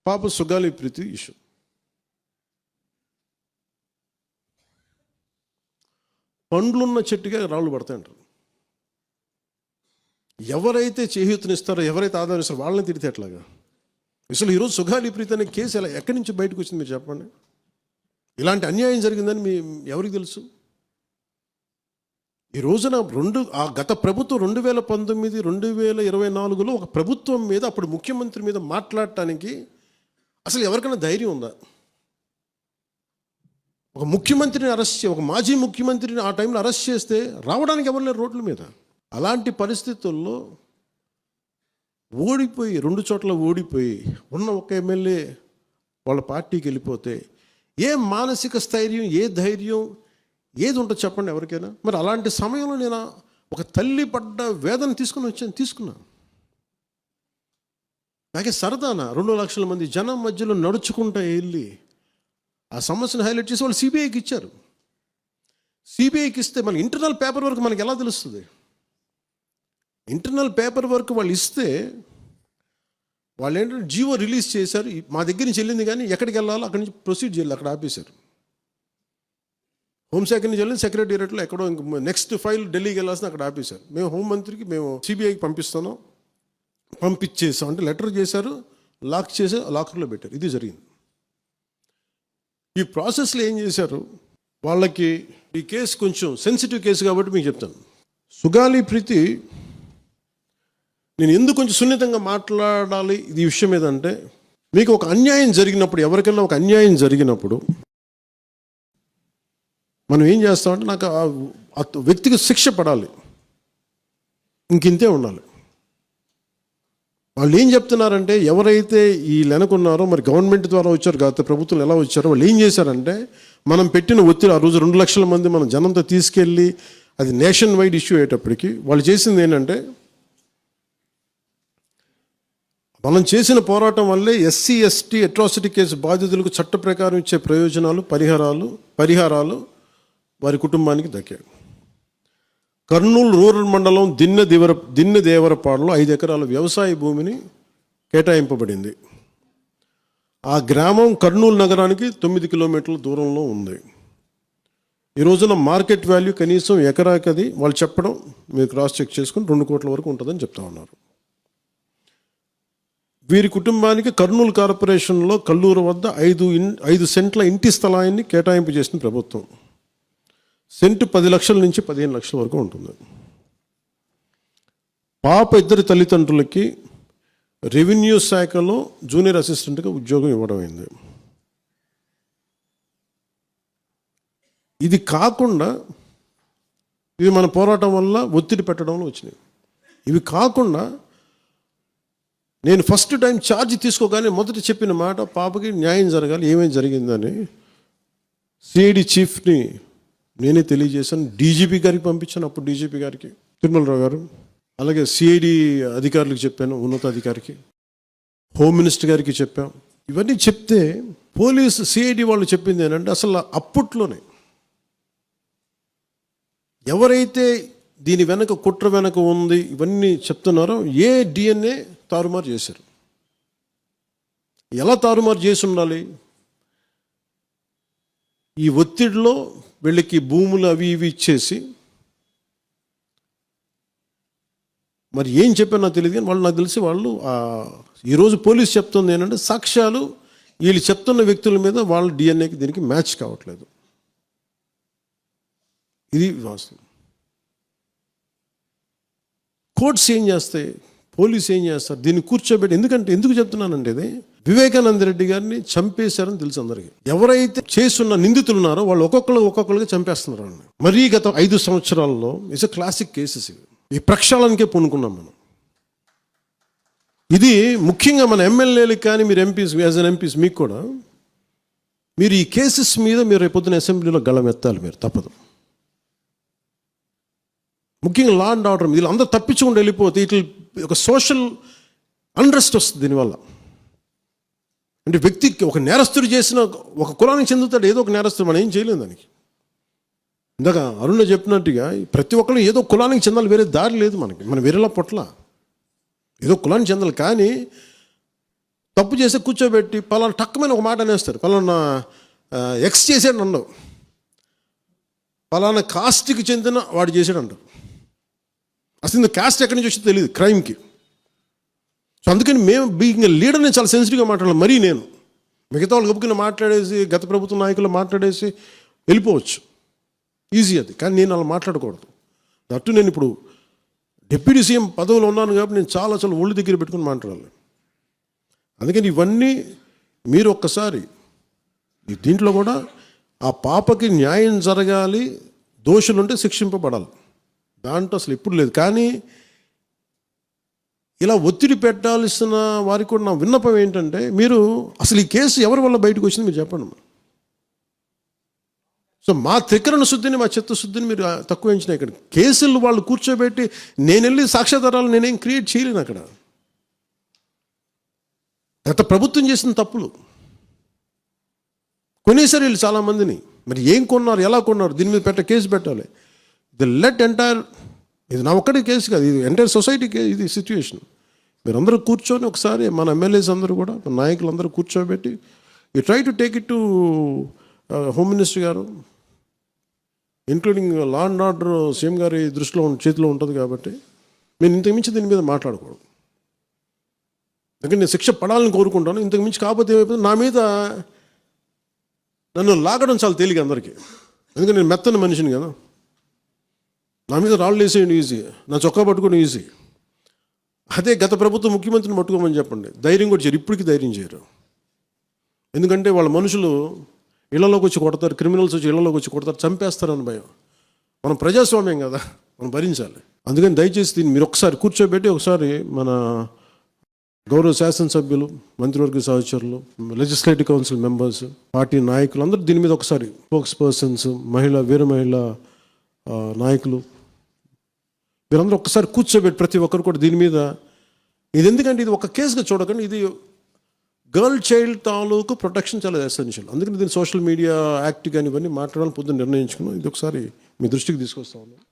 పాప సుగాలి ప్రీతి ఇష్యూ. పండ్లున్న చెట్టుగా రాళ్ళు పడతాయంటారు. ఎవరైతే చేయూతనిస్తారో, ఎవరైతే ఆదరిస్తారో వాళ్ళని తిడితే ఎట్లాగా? అసలు ఈరోజు సుగాలి ప్రీతి అనే కేసు ఎలా ఎక్కడి నుంచి బయటకు వచ్చింది మీరు చెప్పండి. ఇలాంటి అన్యాయం జరిగిందని ఎవరికి తెలుసు? ఈ రోజున గత ప్రభుత్వం 2019, 2024లో ఒక ప్రభుత్వం మీద, అప్పుడు ముఖ్యమంత్రి మీద మాట్లాడటానికి అసలు ఎవరికైనా ధైర్యం ఉందా? ఒక ముఖ్యమంత్రిని అరెస్ట్ ఒక మాజీ ముఖ్యమంత్రిని ఆ టైంలో అరెస్ట్ చేస్తే రావడానికి ఎవరు లేరు రోడ్ల మీద. అలాంటి పరిస్థితుల్లో ఓడిపోయి 2 చోట్ల ఓడిపోయి ఉన్న ఒక ఎమ్మెల్యే వాళ్ళ పార్టీకి వెళ్ళిపోతే ఏ మానసిక స్థైర్యం, ఏ ధైర్యం, ఏది ఉంటుంది చెప్పండి ఎవరికైనా? మరి అలాంటి సమయంలో నేను ఒక తల్లి పడ్డ వేదన తీసుకున్నా. నాకే సరదాన 2 లక్షల మంది జనం మధ్యలో నడుచుకుంటూ వెళ్ళి ఆ సమస్యను హైలైట్ చేసి వాళ్ళు సిబిఐకి ఇచ్చారు. సిబిఐకి ఇస్తే మన ఇంటర్నల్ పేపర్ వర్క్ మనకి ఎలా తెలుస్తుంది? ఇంటర్నల్ పేపర్ వర్క్ వాళ్ళు ఇస్తే వాళ్ళు ఏంటంటే జీవో రిలీజ్ చేశారు. మా దగ్గర నుంచి వెళ్ళింది కానీ ఎక్కడికి వెళ్ళాలో అక్కడి నుంచి ప్రొసీడ్ చేయాలి, అక్కడ ఆపేశారు. హోంశాఖ నుంచి వెళ్ళింది సెక్రటేరియట్లో ఎక్కడో నెక్స్ట్ ఫైల్ ఢిల్లీకి వెళ్ళాల్సిన అక్కడ ఆపేశారు. మేము హోంమంత్రికి మేము సిబిఐకి పంపించేసాం అంటే లెటర్ చేశారు, లాక్ చేసి లాకర్లో పెట్టారు. ఇది జరిగింది. ఈ ప్రాసెస్లో ఏం చేశారు, వాళ్ళకి ఈ కేసు కొంచెం సెన్సిటివ్ కేసు కాబట్టి మీకు చెప్తాను. సుగాలి ప్రీతి నేను ఎందుకు కొంచెం సున్నితంగా మాట్లాడాలి ఈ విషయం ఏదంటే, మీకు ఒక అన్యాయం జరిగినప్పుడు, ఎవరికైనా ఒక అన్యాయం జరిగినప్పుడు మనం ఏం చేస్తామంటే, నాకు ఆ వ్యక్తికి శిక్ష పడాలి, ఇంకింతే ఉండాలి. వాళ్ళు ఏం చెప్తున్నారంటే, ఎవరైతే ఈ వెనకున్నారో, మరి గవర్నమెంట్ ద్వారా వచ్చారు, గత ప్రభుత్వం ఎలా వచ్చారో, వాళ్ళు ఏం చేశారంటే, మనం పెట్టిన ఒత్తిడి ఆ రోజు 2 లక్షల మంది మనం జనంతో తీసుకెళ్ళి అది నేషన్ వైడ్ ఇష్యూ అయ్యేటప్పటికి వాళ్ళు చేసింది ఏంటంటే, మనం చేసిన పోరాటం వల్లే ఎస్సీ ఎస్టీ అట్రాసిటీ కేసు బాధితులకు చట్ట ప్రకారం ఇచ్చే ప్రయోజనాలు, పరిహారాలు వారి కుటుంబానికి దక్కాయి. కర్నూలు రూరల్ మండలం దిన్నెదేవరపాడులో 5 ఎకరాల వ్యవసాయ భూమిని కేటాయింపబడింది. ఆ గ్రామం కర్నూలు నగరానికి 9 కిలోమీటర్ల దూరంలో ఉంది. ఈ రోజున మార్కెట్ వాల్యూ కనీసం ఎకరాకది వాళ్ళు చెప్పడం, మీరు క్రాస్ చెక్ చేసుకుని 2 కోట్ల వరకు ఉంటుందని చెప్తా ఉన్నారు. వీరి కుటుంబానికి కర్నూలు కార్పొరేషన్లో కల్లూరు వద్ద 5 సెంట్ల ఇంటి స్థలాన్ని కేటాయింపు చేసిన ప్రభుత్వం. సెంటు 10 లక్షల నుంచి 15 లక్షల వరకు ఉంటుంది. పాప 2 తల్లిదండ్రులకి రెవెన్యూ శాఖలో జూనియర్ అసిస్టెంట్గా ఉద్యోగం ఇవ్వడం అయింది. ఇది కాకుండా, ఇవి మన పోరాటం వల్ల ఒత్తిడి పెట్టడంలో వచ్చినాయి. ఇవి కాకుండా నేను ఫస్ట్ టైం ఛార్జ్ తీసుకోగానే మొదట చెప్పిన మాట, పాపకి న్యాయం జరగాలి, ఏమేమి జరిగిందని సిఐడి చీఫ్ని నేనే తెలియజేశాను. డీజీపీ గారికి పంపించాను, అప్పుడు డీజీపీ గారికి తిరుమలరావు గారు, అలాగే సిఐడి అధికారులకు చెప్పాను, ఉన్నతాధికారికి, హోమ్ మినిస్టర్ గారికి చెప్పాం. ఇవన్నీ చెప్తే పోలీసు సిఐడి వాళ్ళు చెప్పింది ఏంటంటే, అసలు అప్పట్లోనే ఎవరైతే దీని వెనక కుట్ర వెనక ఉంది ఇవన్నీ చెప్తున్నారో ఏ డిఎన్ఏ తారుమారు చేశారు. ఎలా తారుమారు చేసి ఉండాలి? ఈ ఒత్తిడిలో వీళ్ళకి భూములు అవి ఇవి ఇచ్చేసి, మరి ఏం చెప్పారో నాకు తెలియదు కానీ నాకు తెలిసి వాళ్ళు ఈరోజు పోలీసు చెప్తుంది ఏంటంటే, సాక్ష్యాలు వీళ్ళు చెప్తున్న వ్యక్తుల మీద వాళ్ళ డిఎన్ఏకి దీనికి మ్యాచ్ కావట్లేదు. ఇది వాస్తవం. కోర్ట్స్ ఏం చేస్తాయి, పోలీసు ఏం చేస్తారు, దీన్ని కూర్చోబెట్టి. ఎందుకు చెప్తున్నానంటే, ఇది వివేకానంద రెడ్డి గారిని చంపేశారని తెలుసు అందరికీ. ఎవరైతే చేస్తున్న నిందితులు ఉన్నారో వాళ్ళు ఒక్కొక్కరుగా చంపేస్తున్నారు. మరీ గత 5 సంవత్సరాల్లో ఇట్స్ క్లాసిక్ కేసెస్ ఇవి. ఈ ప్రక్షాళనకే పూనుకున్నాం మనం. ఇది ముఖ్యంగా మన ఎమ్మెల్యేలకు కానీ, మీరు ఎంపీస్, యాజ్ అన్ ఎంపీస్ మీకు కూడా, మీరు ఈ కేసెస్ మీద మీరు రేపొద్దున అసెంబ్లీలో గళం ఎత్తాలి, మీరు తప్పదు. ముఖ్యంగా లా అండ్ ఆర్డర్, వీళ్ళు అందరూ తప్పించుకుంటూ వెళ్ళిపోతే ఇట్లా ఒక సోషల్ అన్రెస్ట్ వస్తుంది దీనివల్ల. అంటే వ్యక్తికి ఒక నేరస్తుడు చేసిన, ఒక కులానికి చెందుతాడు, ఏదో ఒక నేరస్తుడు, మనం ఏం చేయలేము దానికి. ఇందాక అరుణ చెప్పినట్టుగా ప్రతి ఒక్కరు ఏదో కులానికి చెందాలి, వేరే దారి లేదు మనకి. మనం వేరేలా పొట్ల ఏదో కులానికి చెందాలి. కానీ తప్పు చేస్తే కూర్చోబెట్టి పలానా టక్కమైన ఒక మాట అనేస్తారు. పలానా ఎక్స్ చేసాడు నన్ను, పలానా కాస్ట్కి చెందిన వాడు చేసాడు అంటారు. అసలు ఇంత కాస్ట్ ఎక్కడి నుంచి వచ్చిందో తెలియదు క్రైమ్కి. సో అందుకని మేము బీయింగ్ లీడర్ని చాలా సెన్సిటివ్గా మాట్లాడాలి. మరీ నేను మిగతా వాళ్ళు గబుకుని మాట్లాడేసి గత ప్రభుత్వ నాయకులు మాట్లాడేసి వెళ్ళిపోవచ్చు, ఈజీ అది. కానీ నేను అలా మాట్లాడకూడదు. అట్టు నేను ఇప్పుడు డిప్యూటీ సీఎం పదవిలో ఉన్నాను కాబట్టి నేను చాలా ఒళ్ళు దగ్గర పెట్టుకుని మాట్లాడాలి. అందుకని ఇవన్నీ మీరు ఒక్కసారి దీంట్లో కూడా ఆ పాపకి న్యాయం జరగాలి, దోషులుంటే శిక్షింపబడాలి, దాంట్లో అసలు ఎప్పుడు లేదు. కానీ ఇలా ఒత్తిడి పెట్టాల్సిన వారికి కూడా నా విన్నపం ఏంటంటే, మీరు అసలు ఈ కేసు ఎవరి వల్ల బయటకు వచ్చింది మీరు చెప్పండి. సో మా త్రికరణ శుద్ధిని, మా చిత్తశుద్ధిని మీరు తక్కువ ఎంచిన. ఇక్కడ కేసులు వాళ్ళు కూర్చోబెట్టి నేను వెళ్ళి సాక్ష్యాధారాలు నేనేం క్రియేట్ చేయలేను. అక్కడ గత ప్రభుత్వం చేసిన తప్పులు కొనేసారు వీళ్ళు చాలామందిని. మరి ఏం కొన్నారు, ఎలా కొన్నారు, దీని మీద కేసు పెట్టాలి. ఇది నా ఒక్కడి కేసు కాదు, ఇది ఎంటైర్ సొసైటీకి ఇది సిచ్యువేషన్. మీరందరూ కూర్చొని ఒకసారి మన ఎమ్మెల్యేస్ అందరూ కూడా, మన నాయకులందరూ కూర్చోబెట్టి you try to take it to home minister గారు, including law and order CM గారి దృష్టిలో చేతిలో ఉంటుంది కాబట్టి నేను ఇంతకుమించి దీని మీద మాట్లాడకూడదు. ఎందుకంటే నేను శిక్ష పడాలని కోరుకుంటాను. ఇంతకుమించి కాకపోతే ఏమైపోతుంది, నా మీద నన్ను లాగడం చాలా తేలిక అందరికీ. ఎందుకంటే నేను మెత్తని మనిషిని కదా, నా మీద రాళ్ళు వేసేయండి ఈజీ, నా చొక్కా పట్టుకోవడం ఈజీ. అదే గత ప్రభుత్వం ముఖ్యమంత్రిని పట్టుకోమని చెప్పండి, ధైర్యం కూడా చేయరు, ఇప్పటికీ ధైర్యం చేయరు. ఎందుకంటే వాళ్ళ మనుషులు ఇళ్లలోకి వచ్చి కొడతారు, క్రిమినల్స్ వచ్చి ఇళ్లలోకి వచ్చి కొడతారు, చంపేస్తారని భయం. మనం ప్రజాస్వామ్యం కదా, మనం భరించాలి. అందుకని దయచేసి దీన్ని మీరు ఒకసారి కూర్చోబెట్టి ఒకసారి మన గౌరవ శాసనసభ్యులు, మంత్రివర్గ సహచరులు, లెజిస్లేటివ్ కౌన్సిల్ మెంబర్స్, పార్టీ నాయకులు అందరూ దీని మీద ఒకసారి, స్పోక్స్ పర్సన్స్, వీర మహిళ నాయకులు, మీరందరూ ఒక్కసారి కూర్చోబెట్టి ప్రతి ఒక్కరు కూడా దీని మీద, ఇది ఎందుకంటే ఇది ఒక కేసుగా చూడకండి, ఇది గర్ల్ చైల్డ్ తాలూకు ప్రొటెక్షన్ చాలా ఎసెన్షియల్. అందుకని దీన్ని సోషల్ మీడియా యాక్ట్ కానీ ఇవన్నీ మాట్లాడాలని పొద్దున్న నిర్ణయించుకున్నాం. ఇది ఒకసారి మీ దృష్టికి తీసుకొస్తా ఉన్నాం.